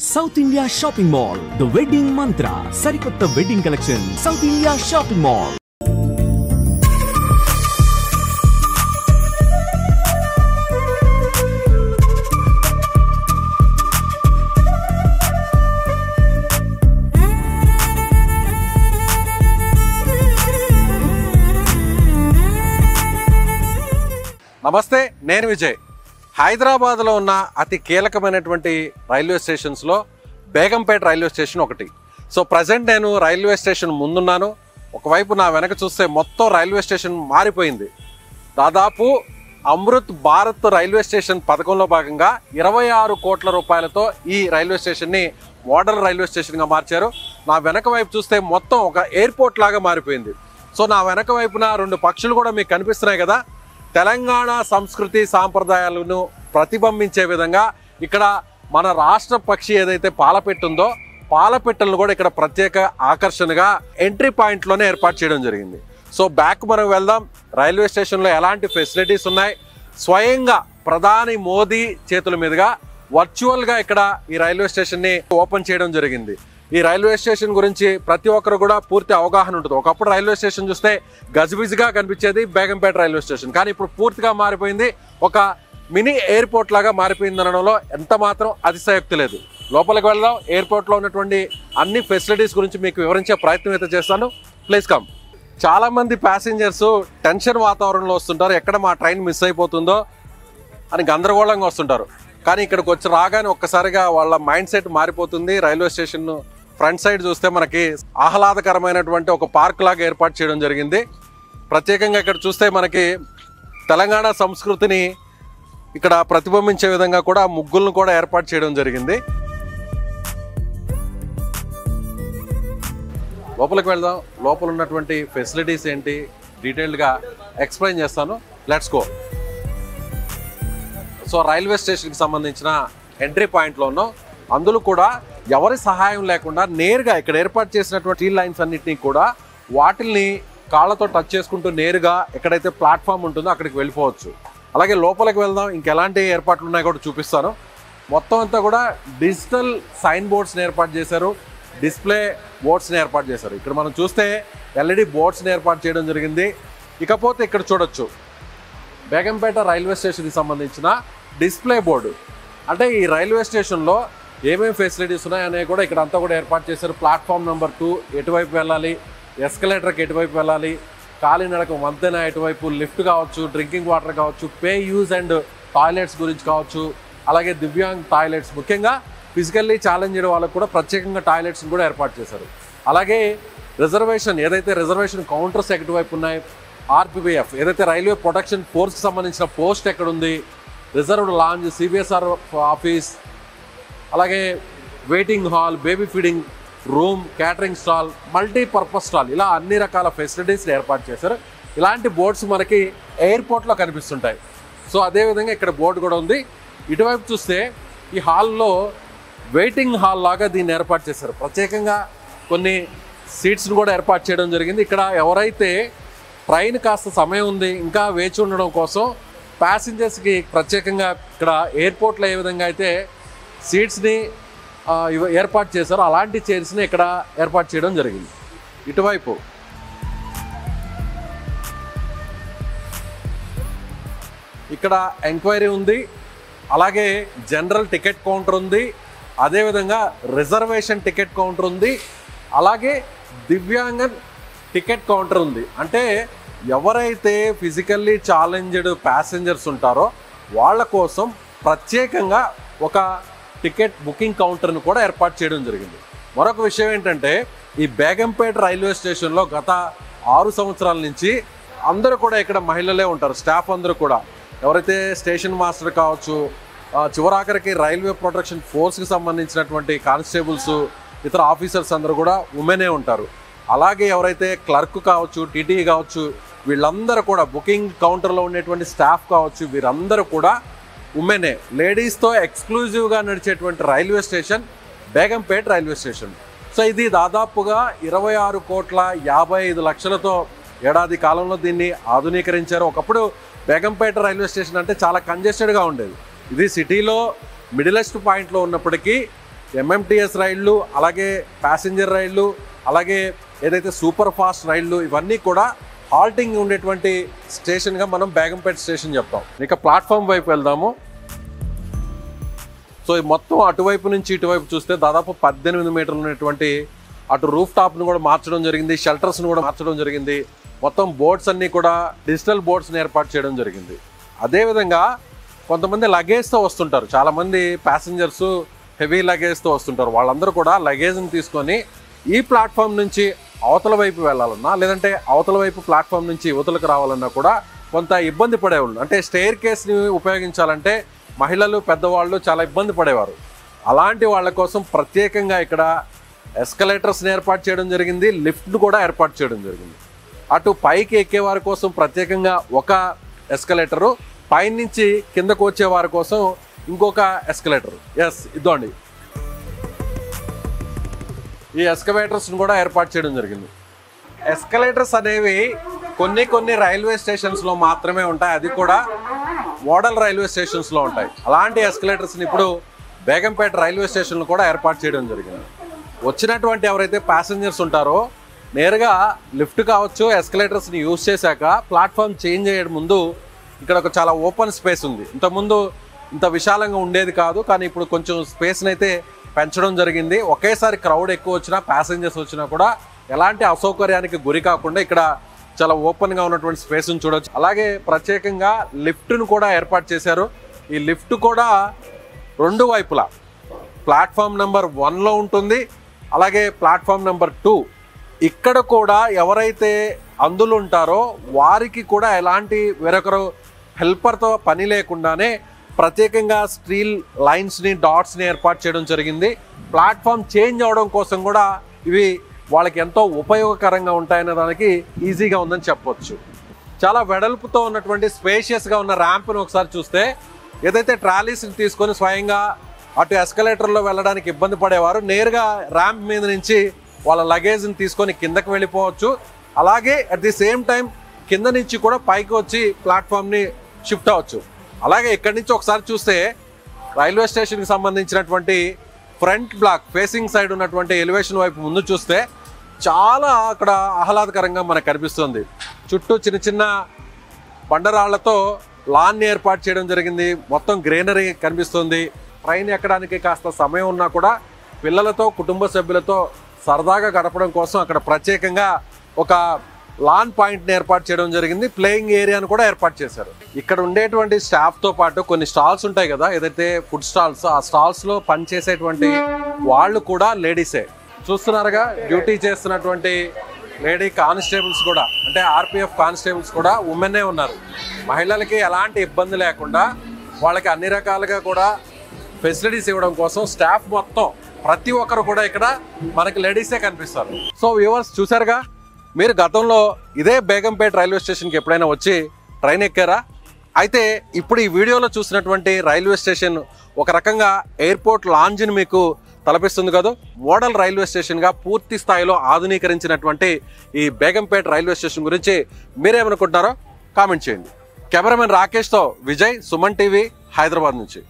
South India Shopping Mall, The Wedding Mantra, Sarikotta Wedding Collection, South India Shopping Mall. నమస్తే, నేను విజయ్. హైదరాబాద్లో ఉన్న అతి కీలకమైనటువంటి రైల్వే స్టేషన్స్లో బేగంపేట రైల్వే స్టేషన్ ఒకటి. సో ప్రజెంట్ నేను రైల్వే స్టేషన్ ముందున్నాను. ఒకవైపు నా వెనక చూస్తే మొత్తం రైల్వే స్టేషన్ మారిపోయింది. దాదాపు అమృత్ భారత్ రైల్వే స్టేషన్ పథకంలో భాగంగా 26 కోట్ల రూపాయలతో ఈ రైల్వే స్టేషన్ని మోడల్ రైల్వే స్టేషన్గా మార్చారు. నా వెనక వైపు చూస్తే మొత్తం ఒక ఎయిర్పోర్ట్ లాగా మారిపోయింది. సో నా వెనక వైపున 2 పక్షులు కూడా మీకు కనిపిస్తున్నాయి కదా. తెలంగాణ సంస్కృతి సాంప్రదాయాలను ప్రతిబింబించే విధంగా ఇక్కడ మన రాష్ట్ర పక్షి ఏదైతే పాలపెట్టు ఉందో, పాలపెట్టలను కూడా ఇక్కడ ప్రత్యేక ఆకర్షణగా ఎంట్రీ పాయింట్లోనే ఏర్పాటు చేయడం జరిగింది. సో బ్యాక్ మనం వెళ్దాం. రైల్వే స్టేషన్లో ఎలాంటి ఫెసిలిటీస్ ఉన్నాయి, స్వయంగా ప్రధాని మోదీ చేతుల మీదుగా వర్చువల్గా ఇక్కడ ఈ రైల్వే స్టేషన్ని ఓపెన్ చేయడం జరిగింది. ఈ రైల్వే స్టేషన్ గురించి ప్రతి ఒక్కరు కూడా పూర్తి అవగాహన ఉంటుంది. ఒకప్పుడు రైల్వే స్టేషన్ చూస్తే గజిబిజిగా కనిపించేది బేగంపేట రైల్వే స్టేషన్, కానీ ఇప్పుడు పూర్తిగా మారిపోయింది. ఒక మినీ ఎయిర్పోర్ట్ లాగా మారిపోయింది అనడంలో ఎంత మాత్రం అతిశయోక్తి లేదు. లోపలికి వెళ్దాం. ఎయిర్పోర్ట్లో ఉన్నటువంటి అన్ని ఫెసిలిటీస్ గురించి మీకు వివరించే ప్రయత్నం అయితే చేస్తాను. Please come. చాలా మంది ప్యాసింజర్స్ టెన్షన్ వాతావరణంలో వస్తుంటారు, ఎక్కడ మా ట్రైన్ మిస్ అయిపోతుందో అని గందరగోళంగా వస్తుంటారు. కానీ ఇక్కడికి వచ్చి రాగానే ఒక్కసారిగా వాళ్ళ మైండ్ సెట్ మారిపోతుంది. రైల్వే స్టేషన్ ఫ్రంట్ సైడ్ చూస్తే మనకి ఆహ్లాదకరమైనటువంటి ఒక పార్క్ లాగా ఏర్పాటు చేయడం జరిగింది. ప్రత్యేకంగా ఇక్కడ చూస్తే మనకి తెలంగాణ సంస్కృతిని ఇక్కడ ప్రతిబింబించే విధంగా కూడా ముగ్గులను కూడా ఏర్పాటు చేయడం జరిగింది. లోపలికి వెళ్దాం. లోపల ఉన్నటువంటి ఫెసిలిటీస్ ఏంటి డీటెయిల్డ్గా ఎక్స్ప్లెయిన్ చేస్తాను. Let's go. సో రైల్వే స్టేషన్కి సంబంధించిన ఎంట్రీ పాయింట్లో ఉన్నాం. అందులో కూడా ఎవరి సహాయం లేకుండా నేరుగా ఇక్కడ ఏర్పాటు చేసినటువంటి స్టీల్ లైన్స్ అన్నింటినీ కూడా వాటిల్ని కాళ్ళతో టచ్ చేసుకుంటూ నేరుగా ఎక్కడైతే ప్లాట్ఫామ్ ఉంటుందో అక్కడికి వెళ్ళిపోవచ్చు. అలాగే లోపలికి వెళ్దాం. ఇంకెలాంటి ఏర్పాట్లు ఉన్నాయో కూడా చూపిస్తాను. మొత్తం అంతా కూడా డిజిటల్ సైన్ బోర్డ్స్ని ఏర్పాటు చేశారు, డిస్ప్లే బోర్డ్స్ని ఏర్పాటు చేశారు. ఇక్కడ మనం చూస్తే ఎల్ఈడి బోర్డ్స్ని ఏర్పాటు చేయడం జరిగింది. ఇకపోతే ఇక్కడ చూడొచ్చు బేగంపేట రైల్వే స్టేషన్కి సంబంధించిన డిస్ప్లే బోర్డు. అంటే ఈ రైల్వే స్టేషన్లో ఏమేమి ఫెసిలిటీస్ ఉన్నాయనేవి కూడా ఇక్కడ అంతా కూడా ఏర్పాటు చేశారు. ప్లాట్ఫామ్ నెంబర్ 2 ఎటువైపు వెళ్ళాలి, ఎస్కలేటర్కి ఎటువైపు వెళ్ళాలి, కాలినడక వంతెన ఎటువైపు, లిఫ్ట్ కావచ్చు, డ్రింకింగ్ వాటర్ కావచ్చు, పే యూజ్ అండ్ టాయిలెట్స్ గురించి కావచ్చు, అలాగే దివ్యాంగ్ టాయిలెట్స్, ముఖ్యంగా ఫిజికల్లీ ఛాలెంజ్ చేయడం వాళ్ళకు కూడా ప్రత్యేకంగా టాయిలెట్స్ని కూడా ఏర్పాటు చేశారు. అలాగే రిజర్వేషన్ ఏదైతే రిజర్వేషన్ కౌంటర్స్ ఎటువైపు ఉన్నాయి, ఆర్పిబిఎఫ్ ఏదైతే రైల్వే ప్రొటెక్షన్ ఫోర్స్కి సంబంధించిన పోస్ట్ ఎక్కడుంది, రిజర్వ్డ్ లాంజ్, సిబిఎస్ఆర్ ఆఫీస్, అలాగే waiting hall, baby feeding room, catering stall, multipurpose stall, ఇలా అన్ని రకాల ఫెసిలిటీస్ని ఏర్పాటు చేశారు. ఇలాంటి బోర్డ్స్ మనకి ఎయిర్పోర్ట్లో కనిపిస్తుంటాయి. సో అదేవిధంగా ఇక్కడ బోర్డు కూడా ఉంది. ఇటువైపు చూస్తే ఈ హాల్లో వెయిటింగ్ హాల్ లాగా దీన్ని ఏర్పాటు చేశారు. ప్రత్యేకంగా కొన్ని సీట్స్ని కూడా ఏర్పాటు చేయడం జరిగింది. ఇక్కడ ఎవరైతే ట్రైన్ కాస్త సమయం ఉంది ఇంకా వేచి ఉండడం కోసం ప్యాసింజర్స్కి ప్రత్యేకంగా ఇక్కడ ఎయిర్పోర్ట్లో ఏ విధంగా అయితే సీట్స్ని ఏర్పాటు చేశారో అలాంటి చైర్స్ని ఇక్కడ ఏర్పాటు చేయడం జరిగింది. ఇటువైపు ఇక్కడ ఎంక్వైరీ ఉంది, అలాగే జనరల్ టికెట్ కౌంటర్ ఉంది, అదేవిధంగా రిజర్వేషన్ టికెట్ కౌంటర్ ఉంది, అలాగే దివ్యాంగ టికెట్ కౌంటర్ ఉంది. అంటే ఎవరైతే ఫిజికల్లీ ఛాలెంజ్డ్ ప్యాసింజర్స్ ఉంటారో వాళ్ళ కోసం ప్రత్యేకంగా ఒక టికెట్ బుకింగ్ కౌంటర్ను కూడా ఏర్పాటు చేయడం జరిగింది. మరొక విషయం ఏంటంటే ఈ బేగంపేట రైల్వే స్టేషన్లో గత 6 సంవత్సరాల నుంచి అందరూ కూడా ఇక్కడ మహిళలే ఉంటారు. స్టాఫ్ అందరూ కూడా ఎవరైతే స్టేషన్ మాస్టర్ కావచ్చు, చివరాఖరికి రైల్వే ప్రొటెక్షన్ ఫోర్స్కి సంబంధించినటువంటి కానిస్టేబుల్స్, ఇతర ఆఫీసర్స్ అందరూ కూడా ఉమెనే ఉంటారు. అలాగే ఎవరైతే క్లర్క్ కావచ్చు, టీటీ కావచ్చు, వీళ్ళందరూ కూడా బుకింగ్ కౌంటర్లో ఉండేటువంటి స్టాఫ్ కావచ్చు, వీరందరూ కూడా ఉమెనే. లేడీస్తో ఎక్స్క్లూజివ్గా నడిచేటువంటి railway station Begumpet railway station. So ఇది దాదాపుగా 26 కోట్ల 55 లక్షలతో ఏడాది కాలంలో దీన్ని ఆధునీకరించారు. ఒకప్పుడు బేగంపేట రైల్వే స్టేషన్ అంటే చాలా కంజెస్టెడ్గా ఉండేది. ఇది సిటీలో మిడిలెస్ట్ పాయింట్లో ఉన్నప్పటికీ ఎంఎంటీఎస్ రైళ్లు, అలాగే ప్యాసింజర్ రైళ్లు, అలాగే ఏదైతే సూపర్ ఫాస్ట్ రైళ్లు, ఇవన్నీ కూడా హాల్టింగ్ ఉండేటువంటి స్టేషన్గా మనం బేగంపేట స్టేషన్ చెప్తాం. ఇక ప్లాట్ఫామ్ వైపు వెళ్దాము. సో ఈ మొత్తం అటువైపు నుంచి ఇటువైపు చూస్తే దాదాపు 18 మీటర్లు ఉన్నటువంటి అటు రూఫ్ టాప్ను కూడా మార్చడం జరిగింది, షెల్టర్స్ను కూడా మార్చడం జరిగింది. మొత్తం బోర్డ్స్ అన్నీ కూడా డిజిటల్ బోర్డ్స్ని ఏర్పాటు చేయడం జరిగింది. అదేవిధంగా కొంతమంది లగేజ్తో వస్తుంటారు, చాలామంది ప్యాసింజర్స్ హెవీ లగేజ్తో వస్తుంటారు. వాళ్ళందరూ కూడా లగేజ్ని తీసుకొని ఈ ప్లాట్ఫామ్ నుంచి అవతల వైపు వెళ్ళాలన్నా, లేదంటే అవతల వైపు ప్లాట్ఫామ్ నుంచి యువతలకు రావాలన్నా కూడా కొంత ఇబ్బంది పడేవాళ్ళు. అంటే స్టెయిర్ కేస్ని ఉపయోగించాలంటే మహిళలు, పెద్దవాళ్ళు చాలా ఇబ్బంది పడేవారు. అలాంటి వాళ్ళ కోసం ప్రత్యేకంగా ఇక్కడ ఎస్కలేటర్స్ని ఏర్పాటు చేయడం జరిగింది, లిఫ్ట్ను కూడా ఏర్పాటు చేయడం జరిగింది. అటు పైకి ఎక్కే వారి కోసం ప్రత్యేకంగా ఒక ఎస్కలేటరు, పైనుంచి కిందకు వచ్చే వారి కోసం ఇంకొక ఎస్కలేటర్. ఇదండి, ఈ ఎస్కలేటర్స్ని కూడా ఏర్పాటు చేయడం జరిగింది. ఎస్కలేటర్స్ అనేవి కొన్ని రైల్వే స్టేషన్స్లో మాత్రమే ఉంటాయి, అది కూడా మోడల్ రైల్వే స్టేషన్స్లో ఉంటాయి. అలాంటి ఎస్కలేటర్స్ని ఇప్పుడు బేగంపేట రైల్వే స్టేషన్లో కూడా ఏర్పాటు చేయడం జరిగింది. వచ్చినటువంటి ఎవరైతే ప్యాసింజర్స్ ఉంటారో నేరుగా లిఫ్ట్ కావచ్చు, ఎస్కలేటర్స్ని యూజ్ చేశాక ప్లాట్ఫామ్ చేంజ్ అయ్యే ముందు ఇక్కడ ఒక చాలా ఓపెన్ స్పేస్ ఉంది. ఇంతకుముందు ఇంత విశాలంగా ఉండేది కాదు, కానీ ఇప్పుడు కొంచెం స్పేస్ని అయితే పెంచడం జరిగింది. ఒకేసారి క్రౌడ్ ఎక్కువ వచ్చినా, ప్యాసింజర్స్ వచ్చినా కూడా ఎలాంటి అసౌకర్యానికి గురి కాకుండా ఇక్కడ చాలా ఓపెన్గా ఉన్నటువంటి స్పేస్ని చూడవచ్చు. అలాగే ప్రత్యేకంగా లిఫ్ట్ను కూడా ఏర్పాటు చేశారు. ఈ లిఫ్ట్ కూడా రెండు వైపులా ప్లాట్ఫామ్ నెంబర్ 1లో ఉంటుంది, అలాగే ప్లాట్ఫామ్ నెంబర్ 2 ఇక్కడ కూడా ఎవరైతే అందులో ఉంటారో వారికి కూడా ఎలాంటి వేరొకరు హెల్పర్తో పని లేకుండానే ప్రత్యేకంగా స్టీల్ లైన్స్ని, డాట్స్ని ఏర్పాటు చేయడం జరిగింది. ప్లాట్ఫామ్ చేంజ్ అవడం కోసం కూడా ఇవి వాళ్ళకి ఎంతో ఉపయోగకరంగా ఉంటాయనే దానికి ఈజీగా ఉందని చెప్పొచ్చు. చాలా వెడల్పుతో ఉన్నటువంటి స్పేషియస్గా ఉన్న ర్యాంప్ను ఒకసారి చూస్తే, ఏదైతే ట్రాలీస్ని తీసుకొని స్వయంగా అటు ఎస్కలేటర్లో వెళ్ళడానికి ఇబ్బంది పడేవారు నేరుగా ర్యాంప్ మీద నుంచి వాళ్ళ లగేజ్ని తీసుకొని కిందకి వెళ్ళిపోవచ్చు. అలాగే అట్ ది సేమ్ టైం కింద నుంచి కూడా పైకి వచ్చి ప్లాట్ఫామ్ని షిఫ్ట్ అవ్వచ్చు. అలాగే ఇక్కడి నుంచి ఒకసారి చూస్తే రైల్వే స్టేషన్కి సంబంధించినటువంటి ఫ్రంట్ బ్లాక్ ఫేసింగ్ సైడ్ ఉన్నటువంటి ఎలివేషన్ వైపు ముందు చూస్తే చాలా అక్కడ ఆహ్లాదకరంగా మనకు కనిపిస్తుంది. చుట్టూ చిన్న చిన్న బండరాళ్లతో లాన్ని ఏర్పాటు చేయడం జరిగింది, మొత్తం గ్రీనరీ కనిపిస్తుంది. ట్రైన్ ఎక్కడానికి కాస్త సమయం ఉన్నా కూడా పిల్లలతో, కుటుంబ సభ్యులతో సరదాగా గడపడం కోసం అక్కడ ప్రత్యేకంగా ఒక లాన్ పాయింట్ని ఏర్పాటు చేయడం జరిగింది. ప్లేయింగ్ ఏరియాను కూడా ఏర్పాటు చేశారు. ఇక్కడ ఉండేటువంటి స్టాఫ్తో పాటు కొన్ని స్టాల్స్ ఉంటాయి కదా, ఏదైతే ఫుడ్ స్టాల్స్, ఆ స్టాల్స్లో పనిచేసేటువంటి వాళ్ళు కూడా లేడీసే. చూస్తున్నారుగా, డ్యూటీ చేస్తున్నటువంటి లేడీ కానిస్టేబుల్స్ కూడా, అంటే ఆర్పిఎఫ్ కానిస్టేబుల్స్ కూడా ఉమెన్నే ఉన్నారు. మహిళలకి ఎలాంటి ఇబ్బంది లేకుండా వాళ్ళకి అన్ని రకాలుగా కూడా ఫెసిలిటీస్ ఇవ్వడం కోసం స్టాఫ్ మొత్తం ప్రతి ఒక్కరు కూడా ఇక్కడ మనకి లేడీసే కనిపిస్తారు. సో వ్యూవర్స్ చూసారుగా, మీరు గతంలో ఇదే బేగంపేట రైల్వే స్టేషన్కి ఎప్పుడైనా వచ్చి ట్రైన్ ఎక్కారా? అయితే ఇప్పుడు ఈ వీడియోలో చూసినటువంటి రైల్వే స్టేషన్ ఒక రకంగా ఎయిర్పోర్ట్ లాంజ్ని మీకు తలపిస్తుంది కదా. మోడల్ రైల్వే స్టేషన్గా పూర్తి స్థాయిలో ఆధునీకరించినటువంటి ఈ బేగంపేట రైల్వే స్టేషన్ గురించి మీరేమనుకుంటున్నారో కామెంట్ చేయండి. కెమెరామెన్ రాకేష్తో విజయ్, సుమన్ టీవీ, హైదరాబాద్ నుంచి.